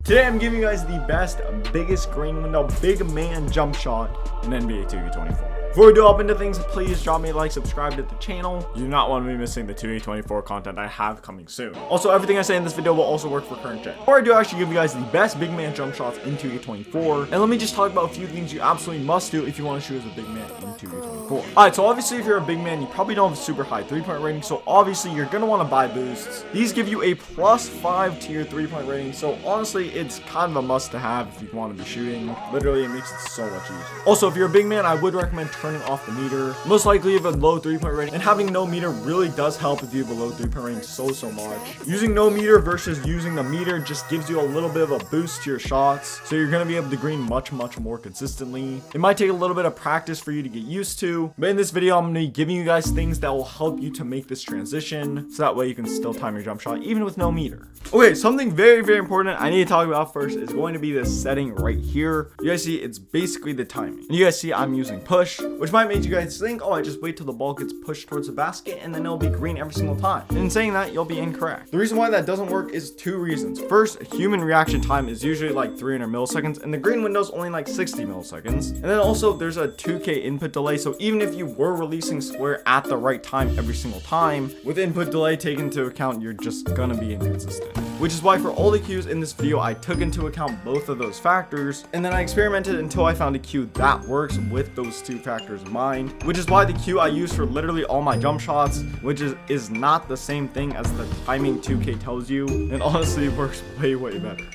Today I'm giving you guys the best, biggest green window, big man jump shot in NBA 2K24. Before we do hop into things, please drop me a like, subscribe to the channel. You do not want to be missing the 2K24 content I have coming soon. Also, everything I say in this video will also work for current gen. Before I do actually give you guys the best big man jump shots in 2K24, and let me just talk about a few things you absolutely must do if you want to shoot as a big man in 2K24. Alright, so obviously if you're a big man, you probably don't have a super high 3-point rating, so obviously you're going to want to buy boosts. These give you a +5 tier 3-point rating, so honestly it's kind of a must to have if you want to be shooting. Literally, it makes it so much easier. Also, if you're a big man, I would recommend turning off the meter. Most likely you have a low 3-point rating, and having no meter really does help if you have a low 3-point rating so much. Using no meter versus using the meter just gives you a little bit of a boost to your shots, so you're going to be able to green much more consistently. It might take a little bit of practice for you to get used to, but in this video I'm going to be giving you guys things that will help you to make this transition, so that way you can still time your jump shot even with no meter. Okay, something very important I need to talk about first is going to be this setting right here. You guys see it's basically the timing, and you guys see I'm using push, which might make you guys think, oh, I just wait till the ball gets pushed towards the basket and then it'll be green every single time. And in saying that, you'll be incorrect. The reason why that doesn't work is two reasons. First, human reaction time is usually like 300 milliseconds and the green window is only like 60 milliseconds. And then also there's a 2K input delay, so even if you were releasing square at the right time every single time, with input delay taken into account, you're just gonna be inconsistent. Which is why for all the cues in this video, I took into account both of those factors, and then I experimented until I found a cue that works with those two factors in mind, which is why the cue I use for literally all my jump shots, which is not the same thing as the timing 2K tells you, and honestly it works way better.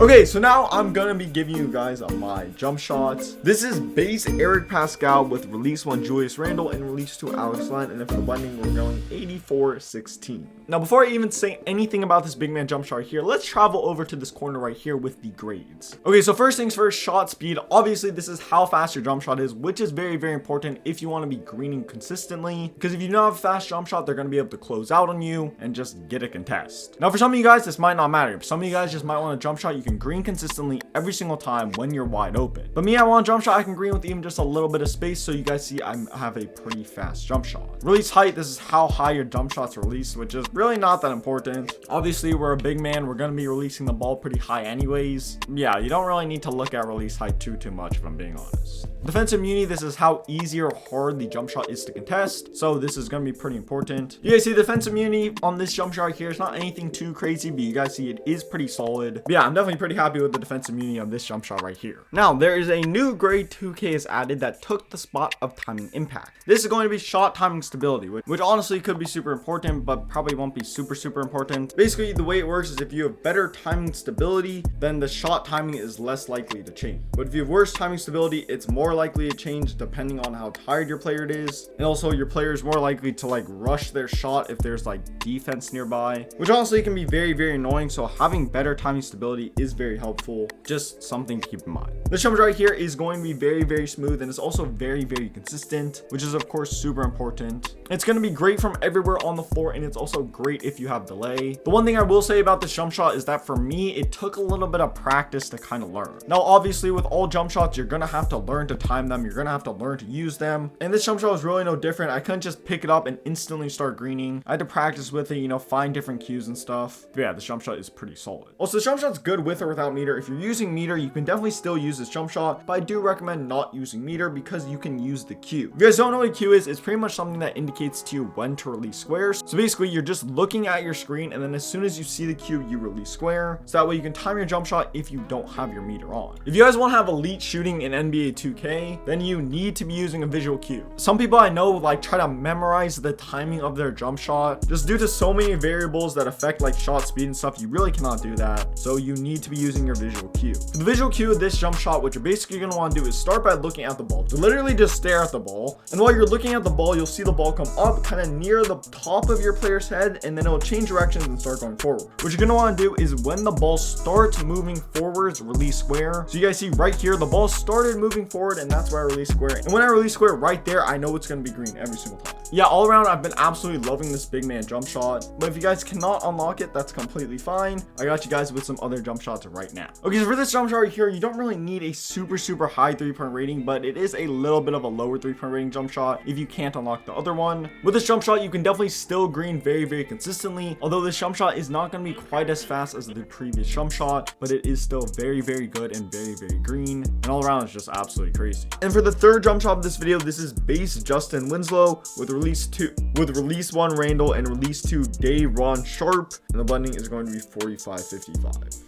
Okay, so now I'm gonna be giving you guys my jump shots. This is base Eric Pascal with release 1 Julius Randle and release 2 Alex Len, and then for the blending we're going 84-16. Now before I even say anything about this big man jump shot here, let's travel over to this corner right here with the grades. Okay, so first things first, shot speed. Obviously this is how fast your jump shot is, which is very important if you want to be greening consistently, because if you don't have a fast jump shot, they're going to be able to close out on you and just get a contest. Now for some of you guys this might not matter. Some of you guys just might want a jump shot you can green consistently every single time when you're wide open. But me, I want a jump shot I can green with even just a little bit of space, so you guys see I have a pretty fast jump shot. Release height, this is how high your jump shot's released, which is really not that important. Obviously we're a big man, we're going to be releasing the ball pretty high anyways. Yeah, you don't really need to look at release height too much if I'm being honest. Defensive immunity, this is how easy or hard the jump shot is to contest, so this is going to be pretty important. You guys see defensive immunity on this jump shot here, it's not anything too crazy, but you guys see it is pretty solid. But yeah, I'm definitely pretty happy with the defensive immunity of this jump shot right here. Now there is a new grade 2K is added that took the spot of timing impact. This is going to be shot timing stability, which honestly could be super important, but probably won't be super important. Basically the way it works is if you have better timing stability, then the shot timing is less likely to change. But if you have worse timing stability, it's more likely to change depending on how tired your player is, and also your player is more likely to like rush their shot if there's like defense nearby, which honestly can be very annoying. So having better timing stability is very helpful, just something to keep in mind. This jump right here is going to be very smooth, and it's also very consistent, which is of course super important. It's going to be great from everywhere on the floor, and it's also great if you have delay. The one thing I will say about this jump shot is that for me it took a little bit of practice to kind of learn. Now obviously with all jump shots you're gonna have to learn to time them, you're gonna have to learn to use them, and this jump shot was really no different. I couldn't just pick it up and instantly start greening. I had to practice with it, you know, find different cues and stuff. But yeah, this jump shot is pretty solid. Also, this jump shot's good with or without meter. If you're using meter, you can definitely still use this jump shot, but I do recommend not using meter because you can use the cue. If you guys don't know what a cue is, it's pretty much something that indicates to you when to release squares. So basically you're just looking at your screen, and then as soon as you see the cue, you release square, so that way you can time your jump shot if you don't have your meter on. If you guys want to have elite shooting in NBA 2K, then you need to be using a visual cue. Some people I know like try to memorize the timing of their jump shot, just due to so many variables that affect like shot speed and stuff. You really cannot do that, so you need to be using your visual cue. For the visual cue of this jump shot, what you're basically going to want to do is start by looking at the ball. So literally just stare at the ball, and while you're looking at the ball, you'll see the ball come up kind of near the top of your player's head, and then it will change directions and start going forward. What you're going to want to do is when the ball starts moving forwards, release square. So you guys see right here the ball started moving forward, and that's why I release square. And when I release square right there, I know it's going to be green every single time. Yeah, all around I've been absolutely loving this big man jump shot, but if you guys cannot unlock it, that's completely fine. I got you guys with some other jump shots shots right now. Okay, so for this jump shot right here, you don't really need a super high 3-point rating, but it is a little bit of a lower 3-point rating jump shot if you can't unlock the other one. With this jump shot, you can definitely still green very consistently, although this jump shot is not going to be quite as fast as the previous jump shot, but it is still very good and very green, and all around it's just absolutely crazy. And for the third jump shot of this video, this is base Justin Winslow with release 1 Randall and release 2 Dayron Sharp, and the blending is going to be 45-55.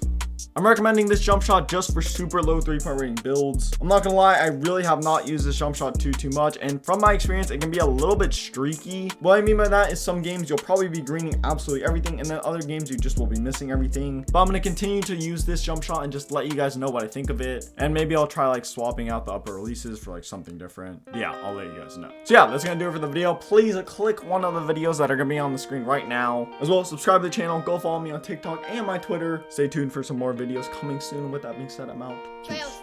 I'm recommending this jump shot just for super low 3-point rating builds. I'm not gonna lie, I really have not used this jump shot too much, and from my experience, it can be a little bit streaky. What I mean by that is some games you'll probably be greening absolutely everything, and then other games you just will be missing everything. But I'm gonna continue to use this jump shot and just let you guys know what I think of it, and maybe I'll try like swapping out the upper releases for like something different. But yeah, I'll let you guys know. So yeah, that's gonna do it for the video. Please click one of the videos that are gonna be on the screen right now. As well, subscribe to the channel, go follow me on TikTok and my Twitter. Stay tuned for some more videos coming soon. With that being said, I'm out. Peace.